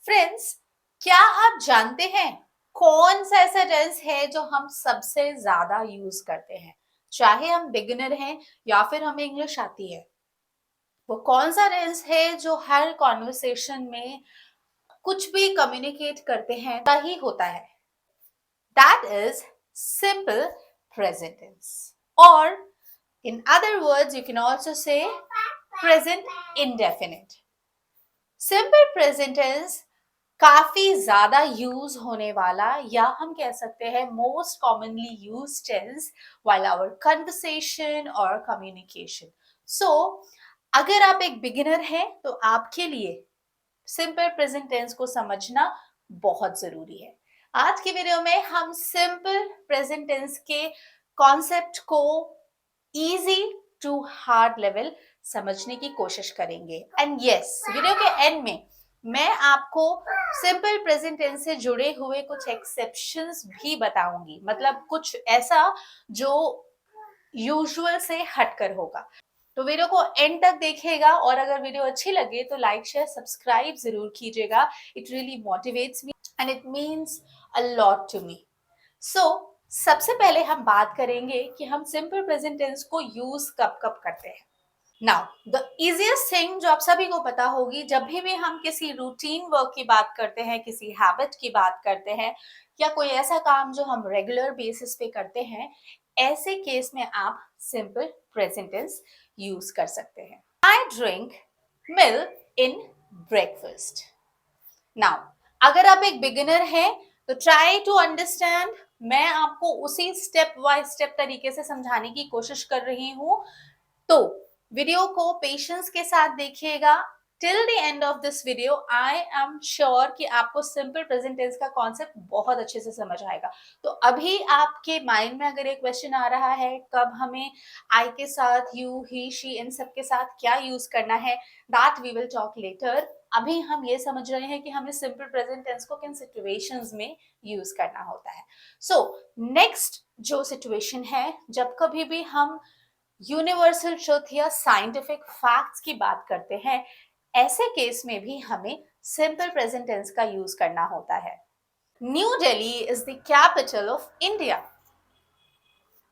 Friends, क्या आप जानते हैं कौन सा ऐसा टेंस है जो हम सबसे ज्यादा यूज करते हैं, चाहे हम बिगिनर हैं या फिर हमें इंग्लिश आती है? वो कौन सा टेंस है जो हर कॉन्वर्सेशन में कुछ भी कम्युनिकेट करते हैं वही होता है? That is simple present tense, और in other words you can also say present indefinite. Simple present tense काफी ज्यादा यूज होने वाला, या हम कह सकते हैं most commonly use tense while our conversation और कम्युनिकेशन। सो अगर आप एक बिगिनर हैं तो आपके लिए सिंपल प्रेजेंट टेंस को समझना बहुत जरूरी है। आज की वीडियो में हम सिंपल प्रेजेंट टेंस के कॉन्सेप्ट को इजी टू हार्ड लेवल समझने की कोशिश करेंगे। एंड यस, वीडियो के एंड में मैं आपको सिंपल प्रेजेंट टेंस से जुड़े हुए कुछ एक्सेप्शंस भी बताऊंगी, मतलब कुछ ऐसा जो यूजुअल से हटकर होगा। तो वीडियो को एंड तक देखिएगा, और अगर वीडियो अच्छी लगे तो लाइक शेयर सब्सक्राइब जरूर कीजिएगा। It really motivates me and it means a lot to me. So सबसे पहले हम बात करेंगे कि हम सिंपल प्रेजेंट टेंस को यूज कब कब करते हैं। नाउ द इजिएस्ट थिंग जो आप सभी को पता होगी, जब भी हम किसी रूटीन वर्क की बात करते हैं, किसी हैबिट की बात करते हैं, या कोई ऐसा काम जो हम रेगुलर बेसिस पे करते हैं, ऐसे केस में आप सिंपल प्रेजेंट टेंस यूज कर सकते हैं। I drink milk in breakfast. Now अगर आप एक बिगिनर हैं तो ट्राई टू अंडरस्टैंड, मैं आपको उसी स्टेप बाय स्टेप तरीके से समझाने की कोशिश कर रही हूं, तो वीडियो को पेशेंस के साथ देखिएगा till the end of this video. I am sure कि आपको सिंपल प्रेजेंट टेंस का कॉन्सेप्ट बहुत अच्छे से समझ आएगा। तो अभी आपके माइंड में अगर एक क्वेश्चन आ रहा है कब हमें आई के साथ यू ही शी इन सब के साथ क्या यूज करना है, that we will talk later. अभी हम ये समझ रहे हैं कि हमें सिंपल प्रेजेंट टेंस को किन सिचुएशंस में यूज करना होता है। सो नेक्स्ट जो सिचुएशन है, जब कभी भी हम यूनिवर्सल ट्रुथ या साइंटिफिक फैक्ट्स की बात करते हैं, ऐसे केस में भी हमें सिंपल प्रेजेंट टेंस का यूज करना होता है। New Delhi is the capital of India.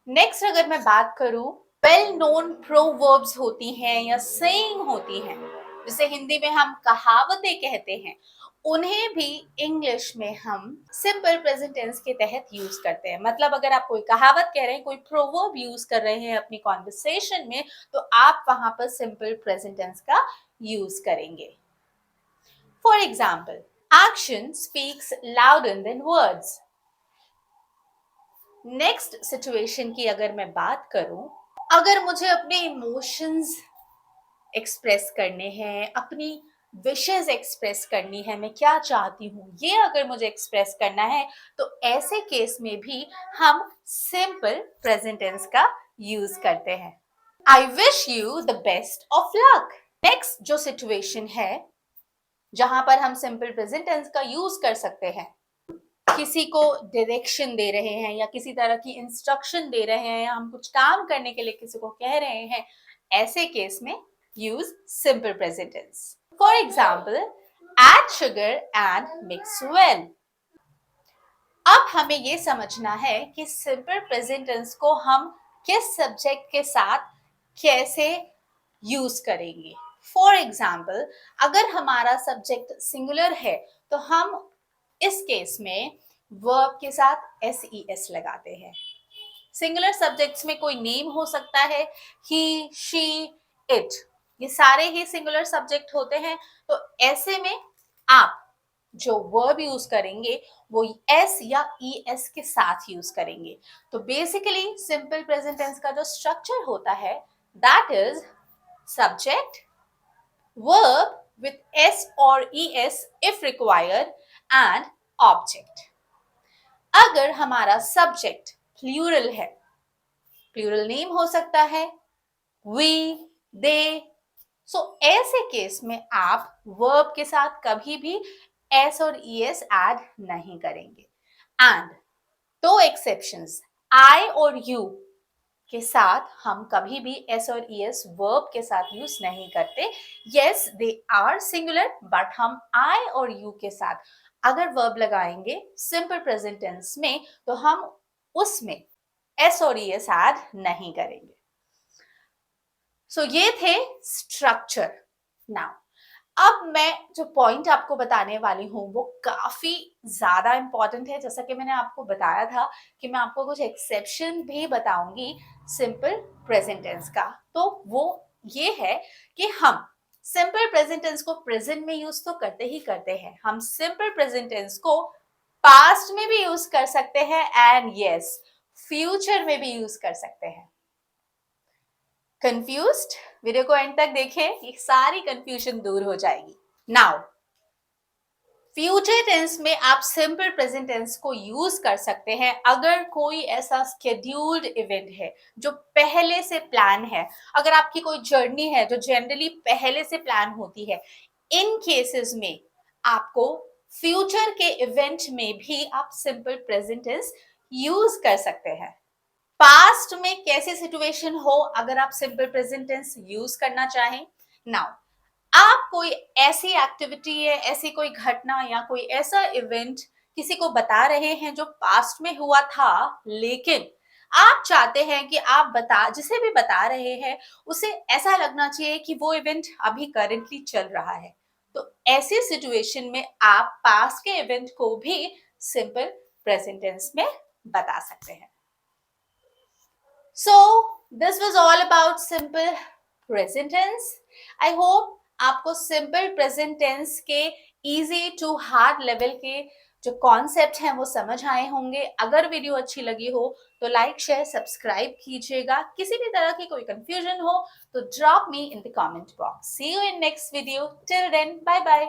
Next अगर मैं बात करूं, वेल नोन प्रोवर्ब्स होती हैं या सेइंग होती हैं, जिसे हिंदी में हम कहावतें कहते हैं, उन्हें भी इंग्लिश में हम सिंपल प्रेजेंट टेंस के तहत यूज करते हैं। मतलब अगर आप कोई कहावत कह रहे हैं, कोई प्रोवर्ब यूज कर रहे हैं अपनी कॉन्वर्सेशन में, तो आप वहां पर सिंपल प्रेजेंट टेंस का यूज करेंगे। For example, action speaks louder than words. Next situation की अगर मैं बात करूं, अगर मुझे अपने इमोशंस एक्सप्रेस करने हैं, अपनी विशेस एक्सप्रेस करनी है, मैं क्या चाहती हूँ ये अगर मुझे एक्सप्रेस करना है, तो ऐसे केस में भी हम सिंपल प्रेजेंट टेंस का यूज करते हैं। I wish you the best of luck. Next जो सिचुएशन है जहां पर हम सिंपल प्रेजेंट टेंस का यूज कर सकते हैं, किसी को डायरेक्शन दे रहे हैं या किसी तरह की इंस्ट्रक्शन दे रहे हैं, या हम कुछ काम करने के लिए किसी को कह रहे हैं, ऐसे केस में use simple present tense. For example, add sugar and mix well. अब हमें ये समझना है कि सिंपल प्रेजेंट टेंस को हम किस सब्जेक्ट के साथ कैसे यूज करेंगे। फॉर एग्जाम्पल, अगर हमारा सब्जेक्ट सिंगुलर है तो हम इस केस में वर्ब के साथ एस लगाते हैं। सिंगुलर सब्जेक्ट्स में कोई नेम हो सकता है, ही शी इट, ये सारे ही सिंगुलर सब्जेक्ट होते हैं। तो ऐसे में आप जो वर्ब यूज करेंगे वो एस या ई एस के साथ यूज करेंगे। तो बेसिकली सिंपल प्रेजेंट टेंस का जो स्ट्रक्चर होता है, that is subject, verb with s or es if required, and object। अगर हमारा सब्जेक्ट प्लूरल है, प्लूरल नेम हो सकता है, we, they, सो ऐसे केस में आप वर्ब के साथ कभी भी s और es ऐड नहीं करेंगे। एंड दो एक्सेप्शंस, I और you, के साथ हम कभी भी एस और ईएस वर्ब के साथ यूज नहीं करते। Yes, they are singular, but हम आई और यू के साथ अगर वर्ब लगाएंगे सिंपल प्रेजेंट टेंस में, तो हम उसमें एस और ईएस ऐड नहीं करेंगे। सो ये थे स्ट्रक्चर। नाउ अब मैं जो पॉइंट आपको बताने वाली हूँ वो काफी ज्यादा इंपॉर्टेंट है। जैसा कि मैंने आपको बताया था कि मैं आपको कुछ एक्सेप्शन भी बताऊंगी सिंपल प्रेजेंट टेंस का। तो वो ये है कि हम सिंपल प्रेजेंट टेंस को प्रेजेंट में यूज तो करते ही करते हैं, हम सिंपल प्रेजेंट टेंस को पास्ट में भी यूज कर सकते हैं एंड यस, फ्यूचर में भी यूज कर सकते हैं। कंफ्यूज्ड? वीडियो को एंड तक देखें, ये सारी कंफ्यूजन दूर हो जाएगी। नाउ फ्यूचर टेंस में आप सिंपल प्रेजेंट टेंस को यूज कर सकते हैं अगर कोई ऐसा स्केड्यूल्ड इवेंट है जो पहले से प्लान है। अगर आपकी कोई जर्नी है जो जनरली पहले से प्लान होती है, इन केसेस में आपको फ्यूचर के इवेंट में भी आप सिंपल प्रेजेंट टेंस यूज कर सकते हैं। पास्ट में कैसी सिचुएशन हो अगर आप सिंपल प्रेजेंट टेंस यूज करना चाहें। नाउ आप कोई ऐसी एक्टिविटी है, ऐसी कोई घटना या कोई ऐसा इवेंट किसी को बता रहे हैं जो पास्ट में हुआ था, लेकिन आप चाहते हैं कि आप बता जिसे भी बता रहे हैं उसे ऐसा लगना चाहिए कि वो इवेंट अभी करेंटली चल रहा है। तो ऐसी सिचुएशन में आप पास्ट के इवेंट को भी सिंपल प्रेजेंट टेंस में बता सकते हैं। So this was all about simple present tense. I hope आपको simple present tense के easy to hard level के जो कॉन्सेप्ट हैं वो समझ आए होंगे। अगर वीडियो अच्छी लगी हो तो लाइक शेयर सब्सक्राइब कीजिएगा। किसी भी तरह की कोई कंफ्यूजन हो तो drop me in the comment box. See you in next video. Till then, bye bye.